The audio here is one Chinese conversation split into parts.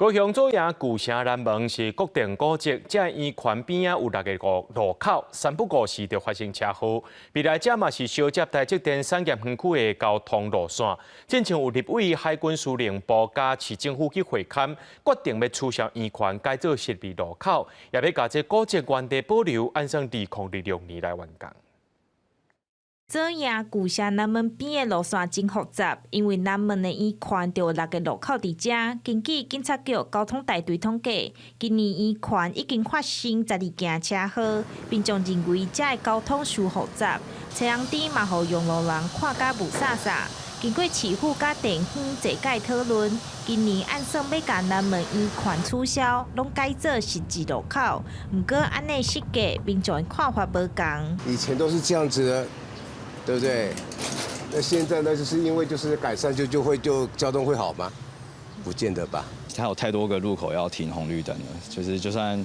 高雄左营旧城南门是国定古迹，这圆环边啊有6个路口，三不五时就发生车祸。未来这嘛是小接台积电产业园区的交通路线，进前有立委、海军司令部加市政府去会勘，决定要取消圆环改做设备路口，也要把这古迹原地保留，按上2026年来完工。 左营旧城南门边的路线真复杂，因为南门的圆环就有6个路口伫遮。根据警察局交通大队统计，今年圆环已经发生12件车祸，民众认为遮的交通太复杂，车辆灯嘛，互用路人看甲雾煞煞。经过市府甲地方坐界讨论，今年按算要甲南门圆环取消，拢改做实际路口。不过安尼设计，民众的看法无同。以前都是这样子的。 对不对？那现在呢，就是因为改善就交通会好吗？不见得吧。它有太多个路口要停红绿灯了，就算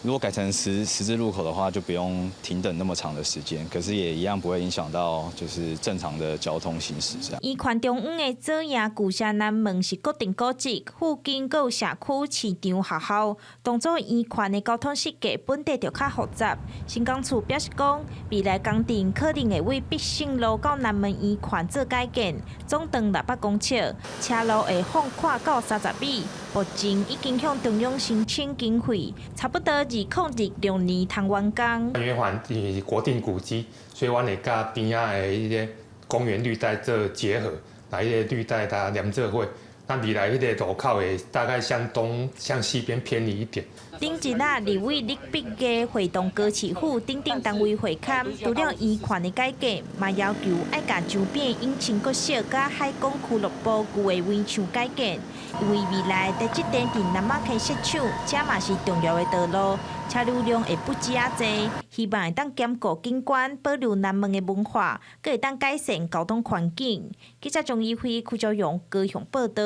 如果改成十字路口的话，就不用停等那么长的时间，可是也一样不会影响到正常的交通行驶这样。圆环中央的左营旧城南门是国定古迹，附近还有社区、市场、学校。当初圆环的交通设计本地就较复杂，新港处表示讲，未来工程可能会为必胜路到南门圆环做改建，总长600公尺，车路会放宽到30米。目前已经向中央申请经费，差不多2026年通完工。圆环是国定古迹，所以我会甲边仔的一些公园绿带做结合，来一些绿带它连做伙。那未来迄个路口会大概向东、向西边偏离一点。顶一日，立委李碧基会同高市府等单位会勘，除了圆环的改革，嘛要求爱甲周边引擎国小甲海港俱乐部区的围墙改建，因为未来台积电伫南马溪设厂，这嘛是重要的道路，车流量会不止啊多，希望会当兼顾景观，保留南门的文化，佮会当改善交通环境。记者钟义辉、邱昭勇高雄报道。